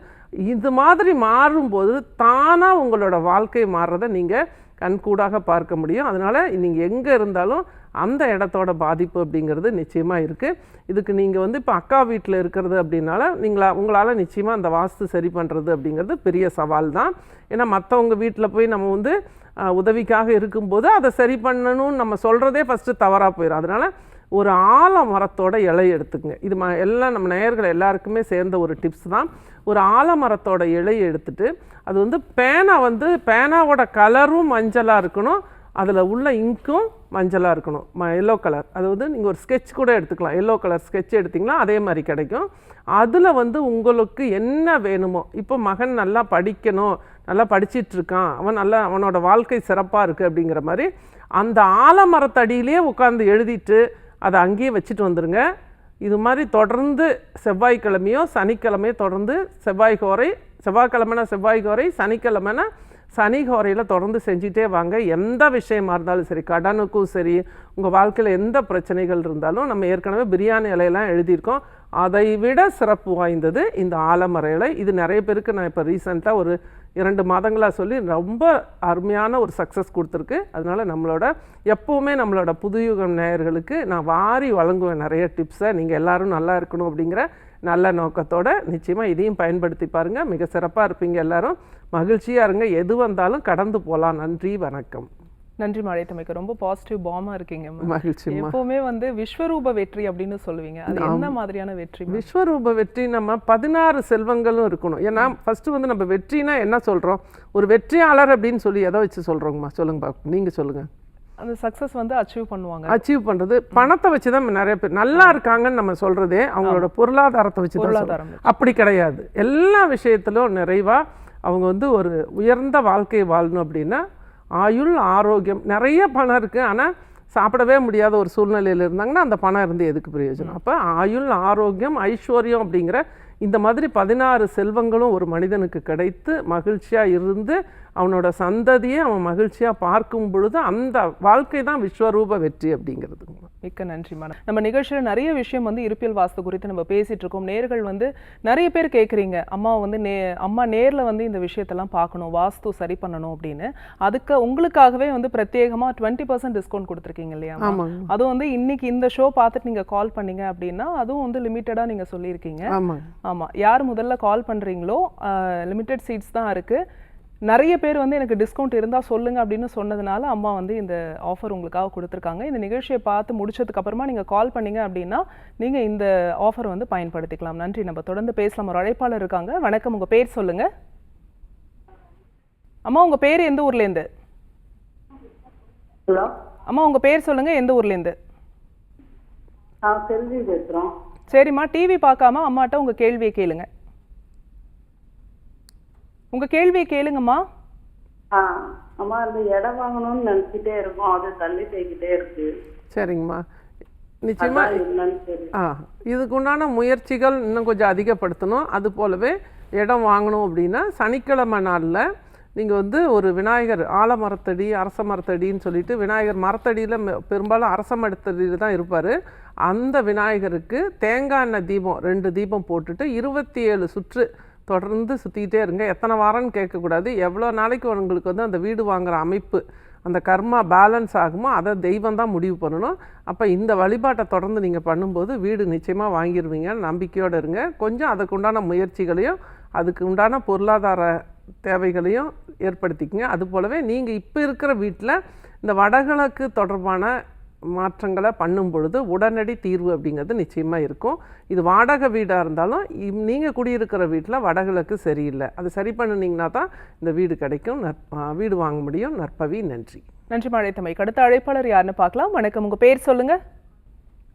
இது மாதிரி மாறும்போது தானாக உங்களோட வாழ்க்கை மாறுறதை நீங்கள் கண்கூடாக பார்க்க முடியும். அதனால் நீங்கள் எங்கே இருந்தாலும் அந்த இடத்தோட பாதிப்பு அப்படிங்கிறது நிச்சயமாக இருக்குது. இதுக்கு நீங்கள் வந்து இப்போ அக்கா வீட்டில் இருக்கிறது அப்படின்னால உங்களால் நிச்சயமாக அந்த வாஸ்து சரி பண்ணுறது அப்படிங்கிறது பெரிய சவால் தான். ஏன்னா மற்றவங்க வீட்டில் போய் நம்ம வந்து உதவிக்காக இருக்கும்போது அதை சரி பண்ணணும்னு நம்ம சொல்கிறதே ஃபஸ்ட்டு தவறாக போயிடும். அதனால் ஒரு ஆலமரத்தோட இலை எடுத்துக்கங்க. இது எல்லாம் நம்ம நேயர்கள் எல்லாருக்குமே சேர்ந்த ஒரு டிப்ஸ் தான். ஒரு ஆலமரத்தோட இலையை எடுத்துட்டு அது வந்து பேனாவோட கலரும் மஞ்சளாக இருக்கணும், அதில் உள்ள இங்கும் மஞ்சளாக இருக்கணும், எல்லோ கலர். அது வந்து நீங்கள் ஒரு ஸ்கெட்ச் கூட எடுத்துக்கலாம். எல்லோ கலர் ஸ்கெட்ச் எடுத்திங்களா அதே மாதிரி கிடைக்கும். அதில் வந்து உங்களுக்கு என்ன வேணுமோ, இப்போ மகன் நல்லா படிக்கணும், நல்லா படிச்சிட்ருக்கான், அவனோட வாழ்க்கை சிறப்பாக இருக்குது அப்படிங்கிற மாதிரி அந்த ஆலமரத்தடியிலே உட்காந்து எழுதிட்டு அதை அங்கேயே வச்சுட்டு வந்துடுங்க. இது மாதிரி தொடர்ந்து செவ்வாய்க்கிழமையோ சனிக்கிழமையோ தொடர்ந்து செவ்வாய்க்கிழமைனா செவ்வாய்கோரை, சனிக்கிழமைனா சனிகோரையில் தொடர்ந்து செஞ்சிட்டே வாங்க. எந்த விஷயமா இருந்தாலும் சரி, கடனுக்கும் சரி, உங்கள் வாழ்க்கையில் எந்த பிரச்சனைகள் இருந்தாலும், நம்ம ஏற்கனவே பிரியாணி இலையெல்லாம் எழுதியிருக்கோம். அதை விட சிறப்பு வாய்ந்தது இந்த ஆலமர இலை. இது நிறைய பேருக்கு நான் இப்போ ரீசெண்டாக ஒரு 2 மாதங்களாக சொல்லி ரொம்ப அருமையான ஒரு சக்ஸஸ் கொடுத்துருக்கு. அதனால் எப்போவுமே நம்மளோட புதுயுகம் நேயர்களுக்கு நான் வாரி வழங்குவேன் நிறைய டிப்ஸை. நீங்கள் எல்லோரும் நல்லா இருக்கணும் அப்படிங்கிற நல்ல நோக்கத்தோடு நிச்சயமாக இதையும் பயன்படுத்தி பாருங்கள். மிக சிறப்பாக இருப்பீங்க. எல்லோரும் மகிழ்ச்சியாக இருங்க. எது வந்தாலும் கடந்து போகலாம். நன்றி, வணக்கம். நன்றி மழைத்தமைக்கு. ரொம்ப பாசிட்டிவ் பாமா இருக்கீங்க. மகிழ்ச்சி. எப்பவுமே வந்து விஸ்வரூப வெற்றி அப்படின்னு சொல்லுவீங்க. அது என்ன மாதிரியான வெற்றி? விஸ்வரூப வெற்றி நம்ம 16 செல்வங்களும் இருக்கணும். ஏன்னா ஃபர்ஸ்ட் வந்து நம்ம வெற்றினா என்ன சொல்றோம்? ஒரு வெற்றியாளர் அப்படின்னு சொல்லி எதை வச்சு சொல்றோங்கம்மா? சொல்லுங்க பாப்போம், நீங்க சொல்லுங்க. அந்த சக்சஸ் வந்து அச்சீவ் பண்றது பணத்தை வச்சு தான் நிறைய பேர் நல்லா இருக்காங்கன்னு நம்ம சொல்றதே அவங்களோட பொருளாதாரத்தை வச்சு தான். அப்படி கிடையாது. எல்லா விஷயத்திலும் நிறைவா அவங்க வந்து ஒரு உயர்ந்த வாழ்க்கையை வாழணும் அப்படின்னா ஆயுள், ஆரோக்கியம், நிறைய பணம் இருக்குது ஆனால் சாப்பிடவே முடியாத ஒரு சூழ்நிலையில் இருந்தாங்கன்னா அந்த பணம் இருந்து எதுக்கு பிரயோஜனம்? அப்போ ஆயுள், ஆரோக்கியம், ஐஸ்வர்யம் அப்படிங்கிற இந்த மாதிரி 16 செல்வங்களும் ஒரு மனிதனுக்கு கிடைத்து மகிழ்ச்சியாக இருந்து அவனோட சந்ததியை அவன் மகிழ்ச்சியாக பார்க்கும் பொழுது அந்த வாழ்க்கை தான் விஸ்வரூப வெற்றி அப்படிங்கிறது. மிக்க நன்றிம்மா. நம்ம நிகழ்ச்சியில் நிறைய விஷயம் வந்து இருப்பியல் வாஸ்து குறித்து நம்ம பேசிகிட்டு இருக்கோம். நேர்கள் வந்து நிறைய பேர் கேட்குறீங்க, அம்மா வந்து அம்மா நேரில் வந்து இந்த விஷயத்தெல்லாம் பார்க்கணும், வாஸ்து சரி பண்ணணும் அப்படின்னு. அதுக்கு உங்களுக்காகவே வந்து பிரத்யேகமாக 20% டிஸ்கவுண்ட் கொடுத்துருக்கீங்க இல்லையா? அதுவும் வந்து இன்னைக்கு இந்த ஷோ பார்த்துட்டு நீங்கள் கால் பண்ணீங்க அப்படின்னா அதுவும் வந்து லிமிட்டடாக நீங்கள் சொல்லியிருக்கீங்க. ஆமாம், யார் முதல்ல கால் பண்ணுறீங்களோ லிமிட்டட் சீட்ஸ் தான் இருக்குது. நிறைய பேர் வந்து எனக்கு டிஸ்கவுண்ட் இருந்தால் சொல்லுங்கள் அப்படின்னு சொன்னதுனால அம்மா வந்து இந்த ஆஃபர் உங்களுக்காக கொடுத்துருக்காங்க. இந்த நிகழ்ச்சியை பார்த்து முடிச்சதுக்கு அப்புறமா நீங்கள் கால் பண்ணீங்க அப்படின்னா நீங்கள் இந்த ஆஃபர் வந்து பயன்படுத்திக்கலாம். நன்றி. நம்ம தொடர்ந்து பேசலாம். ஒரு அழைப்பாளர் இருக்காங்க. வணக்கம், உங்கள் பேர் சொல்லுங்கள். அம்மா உங்கள் பேர் எந்த ஊர்லேருந்து? ஹலோ அம்மா உங்கள் பேர் சொல்லுங்கள், எந்த ஊர்லேருந்து? செல்வி பேசுகிறோம். சரிம்மா, டிவி பார்க்காம அம்மாட்ட உங்கள் கேள்வியை கேளுங்க. உங்க கேள்வியை கேளுங்கம்மா. அம்மா அந்த இடம் வாங்கணும்னு நினைச்சிட்டே இருக்கோம், அது தள்ளி போய்கிட்டே இருக்கு. சரிங்கம்மா, நிச்சயமா என்னன்னு தெரியல. இதுக்கு உண்டான முயற்சிகள் இன்னும் கொஞ்சம் அதிகப்படுத்தணும். அது போலவே இடம் வாங்கணும் அப்படின்னா சனிக்கிழமை நாளில் நீங்கள் வந்து ஒரு விநாயகர் ஆலமரத்தடி அரச மரத்தடின்னு சொல்லிட்டு விநாயகர் மரத்தடியில் பெரும்பாலும் அரச மரத்தடியில் தான் இருப்பார். அந்த விநாயகருக்கு தேங்காய் எண்ணெய் தீபம் 2 தீபம் போட்டுட்டு 27 சுற்று தொடர்ந்து சுற்றிக்கிட்டே இருங்க. எத்தனை வாரம்னு கேட்கக்கூடாது. எவ்வளோ நாளைக்கு உங்களுக்கு வந்து அந்த வீடு வாங்குகிற அமைப்பு அந்த கர்மா பேலன்ஸ் ஆகுமோ அதை தெய்வம் தான் முடிவு பண்ணணும். அப்போ இந்த வழிபாட்டை தொடர்ந்து நீங்கள் பண்ணும்போது வீடு நிச்சயமாக வாங்கிடுவீங்க. நம்பிக்கையோடு இருங்க. கொஞ்சம் அதுக்கு உண்டான முயற்சிகளையும் அதுக்கு உண்டான பொருளாதார தேவைகளையும் ஏற்படுத்திக்கங்க. அது போலவே நீங்கள் இப்போ இருக்கிற வீட்டில் இந்த வடகிழக்கு தொடர்பான மாற்றங்களை பண்ணும் பொழுது உடனடி தீர்வு அப்படிங்கிறது நிச்சயமாக இருக்கும். இது வாடகை வீடாக இருந்தாலும் நீங்கள் குடியிருக்கிற வீட்டில் வடகிழக்கு சரியில்லை, அது சரி பண்ணினீங்கன்னா தான் இந்த வீடு கிடைக்கும், வீடு வாங்க முடியும். நற்பவி. நன்றி. நன்றி அழைத்தமைக்கு. அடுத்த அழைப்பாளர் யாருன்னு பார்க்கலாம். வணக்கம், உங்கள் பேர் சொல்லுங்கள்.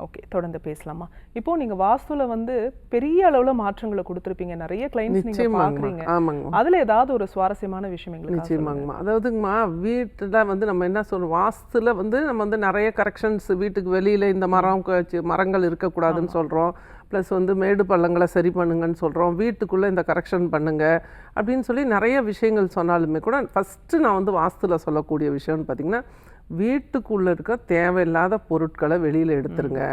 ஓகே, தொடர்ந்து பேசலாமா. இப்போ நீங்க வாஸ்துல வந்து பெரிய அளவுல மாற்றங்களை கொடுத்துருப்பீங்க, நிறைய கிளைண்ட்ஸ் நீங்க பாக்குறீங்க. அதுல ஏதாவது ஒரு சுவாரசியமான விஷயம் எங்களுக்கு? நிச்சயமாங்கம்மா. அதாவதுங்கம்மா, வீட்டுல வந்து நம்ம என்ன சொல்றோம், வாஸ்துல வந்து நம்ம வந்து நிறைய கரெக்ஷன்ஸ், வீட்டுக்கு வெளியில இந்த மரங்கள் இருக்கக்கூடாதுன்னு சொல்றோம். ப்ளஸ் வந்து மேடு பள்ளங்களை சரி பண்ணுங்கன்னு சொல்கிறோம். வீட்டுக்குள்ளே இந்த கரெக்ஷன் பண்ணுங்க அப்படின்னு சொல்லி நிறைய விஷயங்கள் சொன்னாலுமே கூட ஃபஸ்ட்டு நான் வந்து வாஸ்துல சொல்லக்கூடிய விஷயம்னு பார்த்திங்கன்னா, வீட்டுக்குள்ளே இருக்க தேவையில்லாத பொருட்களை வெளியில் எடுத்துருங்க.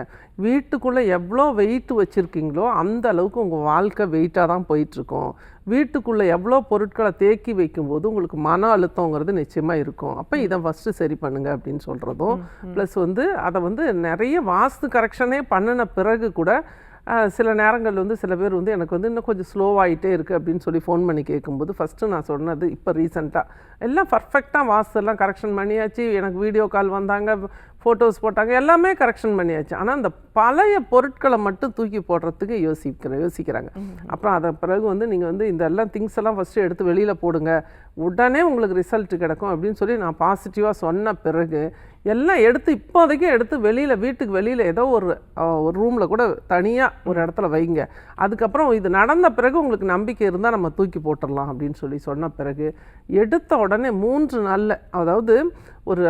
வீட்டுக்குள்ளே எவ்வளோ வெயிட் வச்சுருக்கீங்களோ அந்த அளவுக்கு உங்கள் வாழ்க்கை வெயிட்டாக தான் போயிட்டுருக்கும். வீட்டுக்குள்ளே எவ்வளோ பொருட்களை தேக்கி வைக்கும்போது உங்களுக்கு மன அழுத்தங்கிறது நிச்சயமாக இருக்கும். அப்போ இதை ஃபஸ்ட்டு சரி பண்ணுங்க அப்படின்னு சொல்கிறதும், ப்ளஸ் வந்து அதை வந்து நிறைய வாஸ்து கரெக்ஷனே பண்ணின பிறகு கூட சில நேரங்கள் வந்து சில பேர் வந்து எனக்கு வந்து இன்னும் கொஞ்சம் ஸ்லோவாகிட்டே இருக்குது அப்படின்னு சொல்லி ஃபோன் பண்ணி கேட்கும்போது ஃபஸ்ட்டு நான் சொன்னது, இப்போ ரீசெண்டாக எல்லாம் பர்ஃபெக்டாக வாஸ்துலாம் கரெக்ஷன் பண்ணியாச்சு, எனக்கு வீடியோ கால் வந்தாங்க, ஃபோட்டோஸ் போட்டாங்க, எல்லாமே கரெக்ஷன் பண்ணியாச்சு. ஆனால் அந்த பழைய பொருட்களை மட்டும் தூக்கி போடுறதுக்கு யோசிக்கிறாங்க. அப்புறம் அதை பிறகு வந்து நீங்கள் வந்து இந்த எல்லாம் திங்ஸ் எல்லாம் ஃபஸ்ட்டு எடுத்து வெளியில் போடுங்க, உடனே உங்களுக்கு ரிசல்ட் கிடைக்கும் அப்படின்னு சொல்லி நான் பாசிட்டிவாக சொன்ன பிறகு எல்லாம் இப்போதைக்கு எடுத்து வெளியில், வீட்டுக்கு வெளியில் ஏதோ ஒரு ரூமில் கூட தனியாக ஒரு இடத்துல வைங்க. அதுக்கப்புறம் இது நடந்த பிறகு உங்களுக்கு நம்பிக்கை இருந்தால் நம்ம தூக்கி போட்டுடலாம் அப்படின்னு சொல்லி சொன்ன பிறகு எடுத்த உடனே 3 நாளில், அதாவது ஒரு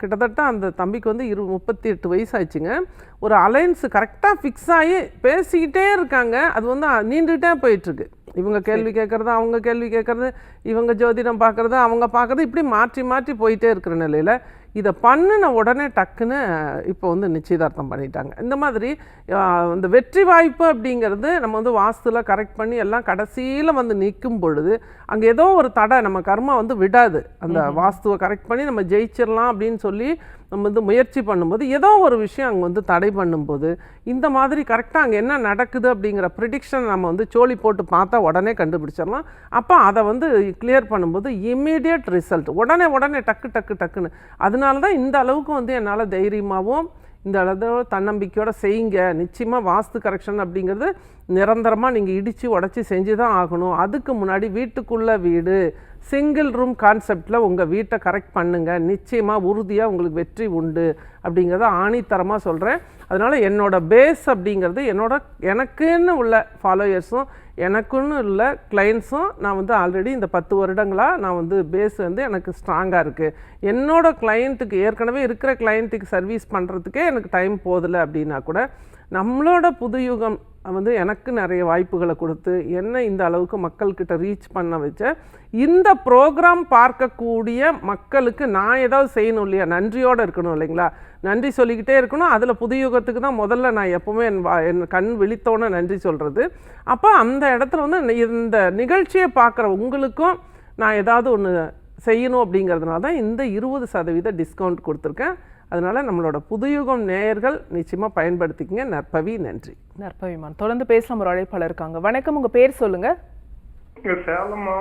கிட்டத்தட்ட அந்த தம்பிக்கு வந்து 38 வயசு ஆயிடுச்சுங்க. ஒரு அலைன்ஸ் கரெக்டாக ஃபிக்ஸ் ஆகி பேசிக்கிட்டே இருக்காங்க. அது வந்து நீண்டுகிட்டே போயிட்டுருக்கு. இவங்க கேள்வி கேட்குறது, அவங்க கேள்வி கேட்குறது, இவங்க ஜோதிடம் பார்க்குறது, அவங்க பார்க்குறது, இப்படி மாற்றி மாற்றி போயிட்டே இருக்கிற நிலையில் இதை பண்ணின உடனே டக்குன்னு இப்போ வந்து நிச்சயதார்த்தம் பண்ணிட்டாங்க. இந்த மாதிரி இந்த வெற்றி வாய்ப்பு அப்படிங்கிறது நம்ம வந்து வாஸ்துல கரெக்ட் பண்ணி எல்லாம் கடைசியில் வந்து நிற்கும் பொழுது அங்கே ஏதோ ஒரு தடை நம்ம கர்மா வந்து விடாது. அந்த வாஸ்துவை கரெக்ட் பண்ணி நம்ம ஜெயிச்சிடலாம் அப்படின்னு சொல்லி நம்ம வந்து முயற்சி பண்ணும்போது ஏதோ ஒரு விஷயம் அங்கே வந்து தடை பண்ணும்போது இந்த மாதிரி கரெக்டாக அங்கே என்ன நடக்குது அப்படிங்கிற ப்ரிடிக்ஷன் நம்ம வந்து சோழி போட்டு பார்த்தா உடனே கண்டுபிடிச்சிடலாம். அப்போ அதை வந்து கிளியர் பண்ணும்போது இம்மீடியட் ரிசல்ட், உடனே டக்குன்னு. அதனால தான் இந்த அளவுக்கு வந்து என்னால் தைரியமாகவும் இந்த அளவு தன்னம்பிக்கையோட செய்யுங்க. நிச்சயமாக வாஸ்து கரெக்ஷன் அப்படிங்கிறது நிரந்தரமாக நீங்கள் இடித்து உடச்சி செஞ்சு தான் ஆகணும். அதுக்கு முன்னாடி வீட்டுக்குள்ளே வீடு சிங்கிள் ரூம் கான்செப்டில் உங்கள் வீட்டை கரெக்ட் பண்ணுங்கள். நிச்சயமாக உறுதியாக உங்களுக்கு வெற்றி உண்டு அப்படிங்கிறத ஆணித்தரமாக சொல்கிறேன். அதனால் என்னோடய பேஸ் அப்படிங்கிறது எனக்குன்னு உள்ள ஃபாலோயர்ஸும் எனக்குன்னு உள்ள கிளைண்ட்ஸும் நான் வந்து ஆல்ரெடி இந்த 10 வருடங்களாக நான் வந்து பேஸ் வந்து எனக்கு ஸ்ட்ராங்காக இருக்குது. என்னோடய கிளைண்ட்டுக்கு ஏற்கனவே இருக்கிற கிளைண்ட்டுக்கு சர்வீஸ் பண்ணுறதுக்கே எனக்கு டைம் போதில்லை அப்படின்னா கூட நம்மளோட புதுயுகம் வந்து எனக்கு நிறைய வாய்ப்புகளை கொடுத்து என்ன இந்த அளவுக்கு மக்கள்கிட்ட ரீச் பண்ண வச்ச இந்த ப்ரோக்ராம் பார்க்கக்கூடிய மக்களுக்கு நான் ஏதாவது செய்யணும் இல்லையா, நன்றியோடு இருக்கணும் இல்லைங்களா, நன்றி சொல்லிக்கிட்டே இருக்கணும். அதில் புதுயுகத்துக்கு தான் முதல்ல நான் எப்போவுமே என் கண் விழித்தோன்னு நன்றி சொல்கிறது. அப்போ அந்த இடத்துல வந்து இந்த நிகழ்ச்சியை பார்க்குற உங்களுக்கும் நான் ஏதாவது ஒன்று செய்யணும் அப்படிங்கிறதுனால தான் இந்த 20% டிஸ்கவுண்ட் கொடுத்துருக்கேன். அதனால் நம்மளோட புதுயுகம் நேயர்கள் நிச்சயமாக பயன்படுத்திக்கங்க. நற்பவி. நன்றி. நற்பவிமான். தொடர்ந்து பேசலாம். ஒரு அழைப்பாளர் இருக்காங்க. வணக்கம், உங்கள் பேர் சொல்லுங்க. சேலமா.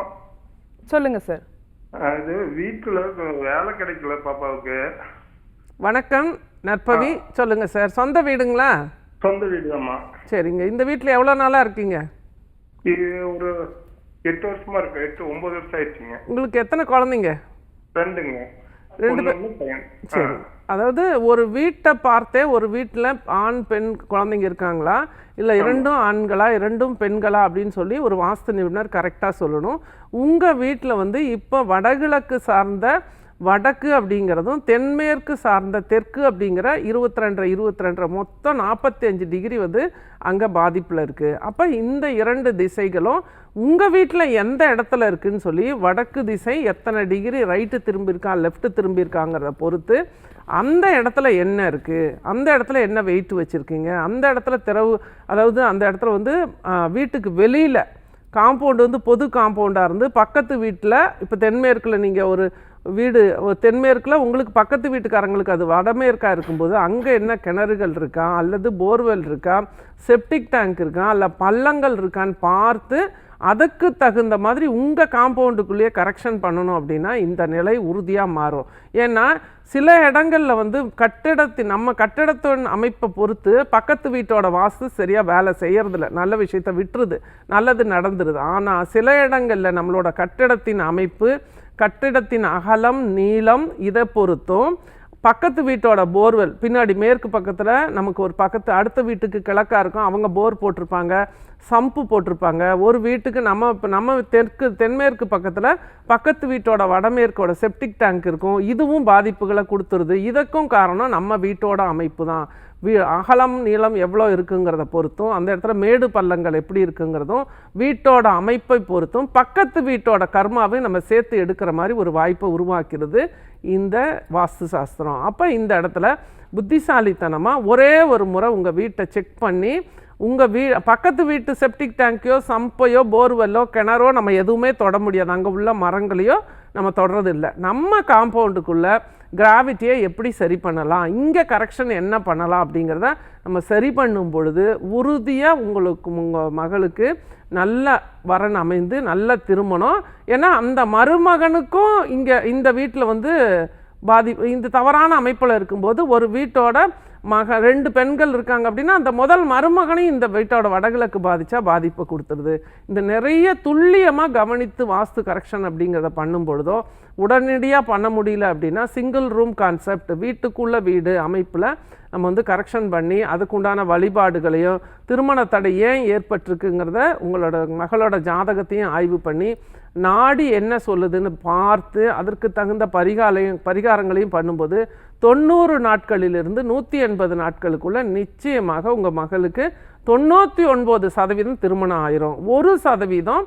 சொல்லுங்க சார். இது வீட்டில் வேலை கிடைக்கல பாப்பாவுக்கு. வணக்கம் நற்பவி, சொல்லுங்க சார். சொந்த வீடுங்களா? சொந்த வீடு தான்மா. சரிங்க. இந்த வீட்டில் எவ்வளோ நாளாக இருக்கீங்க? இது ஒரு 8 வருஷமா இருக்கு. 8-9 வருஷம் ஆயிடுச்சுங்க. உங்களுக்கு எத்தனை குழந்தைங்க? 2ங்க. 2 பேர். சரி. அதாவது ஒரு வீட்டை பார்த்தே ஒரு வீட்டில் ஆண் பெண் குழந்தைங்க இருக்காங்களா இல்லை இரண்டும் ஆண்களா இரண்டும் பெண்களா அப்படின்னு சொல்லி ஒரு வாஸ்து நிபுணர் கரெக்டாக சொல்லணும். உங்கள் வீட்டில் வந்து இப்போ வடகிழக்கு சார்ந்த வடக்கு அப்படிங்கிறதும் தென்மேற்கு சார்ந்த தெற்கு அப்படிங்கிற 22 மொத்தம் 45 டிகிரி வந்து அங்கே பாதிப்பில் இருக்குது. அப்போ இந்த 2 திசைகளும் உங்கள் வீட்டில் எந்த இடத்துல இருக்குதுன்னு சொல்லி வடக்கு திசை எத்தனை டிகிரி ரைட்டு திரும்பியிருக்கா லெஃப்ட்டு திரும்பியிருக்காங்கிறத பொறுத்து அந்த இடத்துல என்ன இருக்குது, அந்த இடத்துல என்ன வெயிட் வச்சுருக்கீங்க, அந்த இடத்துல அதாவது அந்த இடத்துல வந்து வீட்டுக்கு வெளியில் காம்பவுண்டு வந்து பொது காம்பவுண்டாக இருந்து பக்கத்து வீட்டில் இப்போ தென்மேற்கில் நீங்கள் ஒரு வீடு தென்மேற்கில் உங்களுக்கு பக்கத்து வீட்டுக்காரங்களுக்கு அது வடமேற்காக இருக்கும்போது அங்கே என்ன கிணறுகள் இருக்கா அல்லது போர்வெல் இருக்கா செப்டிக் டேங்க் இருக்கா இல்லை பள்ளங்கள் இருக்கான்னு பார்த்து அதுக்கு தகுந்த மாதிரி உங்கள் காம்பவுண்டுக்குள்ளேயே கரெக்ஷன் பண்ணணும் அப்படின்னா இந்த நிலை உறுதியாக மாறும். ஏன்னா சில இடங்களில் வந்து நம்ம கட்டிடத்தின் அமைப்பை பொறுத்து பக்கத்து வீட்டோட வாஸ்து சரியாக வேலை செய்யறதில்ல, நல்ல விஷயத்த விட்டுருது, நல்லது நடந்துருது. ஆனால் சில இடங்களில் நம்மளோட கட்டிடத்தின் அமைப்பு கட்டிடத்தின் அகலம் நீளம் இதை பொறுத்தும் பக்கத்து வீட்டோட போர்வெல் பின்னாடி மேற்கு பக்கத்தில் நமக்கு ஒரு அடுத்த வீட்டுக்கு கிழக்காக இருக்கும், அவங்க போர் போட்டிருப்பாங்க, சம்பு போட்டிருப்பாங்க. ஒரு வீட்டுக்கு நம்ம தென்மேற்கு பக்கத்தில் பக்கத்து வீட்டோட வடமேற்கோட செப்டிக் டேங்க் இருக்கும். இதுவும் பாதிப்புகளை கொடுத்துருது. இதற்கும் காரணம் நம்ம வீட்டோட அமைப்பு தான். அகலம் நீளம் எவ்வளோ இருக்குங்கிறத பொறுத்தும் அந்த இடத்துல மேடு பள்ளங்கள் எப்படி இருக்குங்கிறதும் வீட்டோட அமைப்பை பொறுத்தும் பக்கத்து வீட்டோட கர்மாவை நம்ம சேர்த்து எடுக்கிற மாதிரி ஒரு வாய்ப்பை உருவாக்கிறது இந்த வாஸ்து சாஸ்திரம். அப்போ இந்த இடத்துல புத்திசாலித்தனமாக ஒரே ஒரு முறை உங்கள் வீட்டை செக் பண்ணி உங்கள் பக்கத்து வீட்டு செப்டிக் டேங்க்கையோ சம்பையோ போர்வெல்லோ கிணறோ நம்ம எதுவுமே தொட முடியாது, அங்கே உள்ள மரங்களையோ நம்ம தொடறது இல்லை. நம்ம காம்பவுண்டுக்குள்ளே கிராவிட்டியை எப்படி சரி பண்ணலாம், இங்கே கரெக்ஷன் என்ன பண்ணலாம் அப்படிங்கிறத நம்ம சரி பண்ணும் பொழுது உறுதியாக உங்கள் மகளுக்கு நல்ல வரன் அமைந்து நல்ல திருமணம். ஏன்னா அந்த மருமகனுக்கும் இந்த வீட்டில் வந்து இந்த தவறான அமைப்பில் இருக்கும்போது ஒரு வீட்டோட 2 பெண்கள் இருக்காங்க அப்படின்னா அந்த முதல் மருமகனையும் இந்த வீட்டோட வடகிழக்கு பாதிப்பை கொடுத்துருது. இந்த நிறைய துல்லியமாக கவனித்து வாஸ்து கரெக்ஷன் அப்படிங்கிறத பண்ணும் பொழுதோ உடனடியாக பண்ண முடியல அப்படின்னா சிங்கிள் ரூம் கான்செப்ட் வீட்டுக்குள்ள வீடு அமைப்பில் நம்ம வந்து கரெக்ஷன் பண்ணி அதுக்குண்டான வழிபாடுகளையும் திருமண தடை ஏன் ஏற்பட்டிருக்குங்கிறத உங்களோட மகளோட ஜாதகத்தையும் ஆய்வு பண்ணி நாடி என்ன சொல்லுதுன்னு பார்த்து அதற்கு தகுந்த பரிகாரங்களையும் பண்ணும்போது 90 நாட்களிலிருந்து 180 நாட்களுக்குள்ள நிச்சயமாக உங்கள் மகளுக்கு 99% திருமணம் ஆயிரும். 1%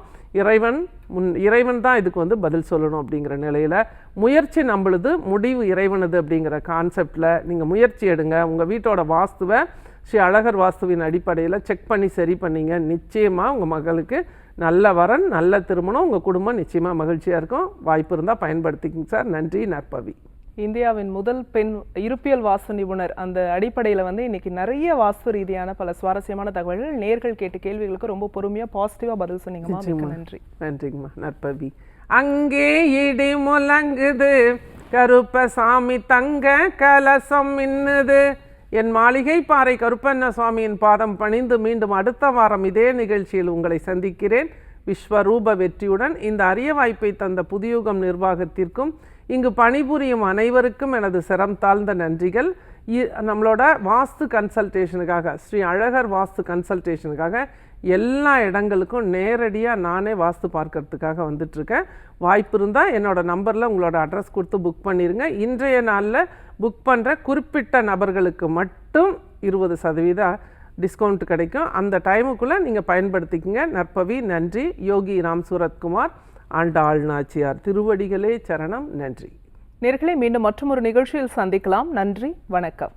இறைவன் தான் இதுக்கு வந்து பதில் சொல்லணும் அப்படிங்கிற நிலையில் முயற்சி நம்மளுது முடிவு இறைவனது அப்படிங்கிற கான்செப்டில் நீங்கள் முயற்சி எடுங்க. உங்கள் வீட்டோட வாஸ்துவை ஸ்ரீ அழகர் வாஸ்துவின் அடிப்படையில் செக் பண்ணி சரி பண்ணிங்க. நிச்சயமாக உங்கள் மகளுக்கு நல்ல வரன் நல்ல திருமணம், உங்கள் குடும்பம் நிச்சயமாக மகிழ்ச்சியாக இருக்கும். வாய்ப்பு இருந்தால் பயன்படுத்திக்கிங்க சார். நன்றி. நற்பவி. இந்தியாவின் முதல் பெண் இருப்பியல் வாஸ்து நிபுணர் அந்த அடிப்படையில் வந்து இன்னைக்கு நிறைய வாஸ்து ரீதியான பல சுவாரஸ்யமான தகவல்கள் நேர்கள் கேட்ட கேள்விகளுக்கு ரொம்ப பொறுமையாக பாசிட்டிவாக பதில் சொன்னீங்கம்மா. நன்றி. நன்றிங்கம்மா. நற்பவி. அங்கே இடி முழங்குது கருப்பசாமி தங்க கலசம் மின்னுது என் மாளிகை பாறை கருப்பண்ண சுவாமியின் பாதம் பணிந்து மீண்டும் அடுத்த வாரம் இதே நிகழ்ச்சியில் உங்களை சந்திக்கிறேன். விஸ்வரூப வெற்றியுடன். இந்த அரிய வாய்ப்பை தந்த புதியுகம் நிர்வாகத்திற்கும் இங்கு பணிபுரியும் அனைவருக்கும் எனது சிரம் தாழ்ந்த நன்றிகள். நம்மளோட வாஸ்து கன்சல்டேஷனுக்காக ஸ்ரீ அழகர் வாஸ்து கன்சல்டேஷனுக்காக எல்லா இடங்களுக்கும் நேரடியாக நானே வாஸ்து பார்க்கறதுக்காக வந்துட்டுருக்கேன். வாய்ப்பு இருந்தால் என்னோடய நம்பரில் உங்களோட அட்ரஸ் கொடுத்து புக் பண்ணிடுங்க. இன்றைய நாளில் புக் பண்ணுற குறிப்பிட்ட நபர்களுக்கு மட்டும் 20% டிஸ்கவுண்ட் கிடைக்கும். அந்த டைமுக்குள்ளே நீங்கள் பயன்படுத்திக்கங்க. நற்பவி. நன்றி. யோகி ராம் சூரத்குமார் ஆண்டாள் நாச்சியார் திருவடிகளே சரணம். நன்றி. நேயர்களே, மீண்டும் மற்றொரு நிகழ்ச்சியில் சந்திக்கலாம். நன்றி. வணக்கம்.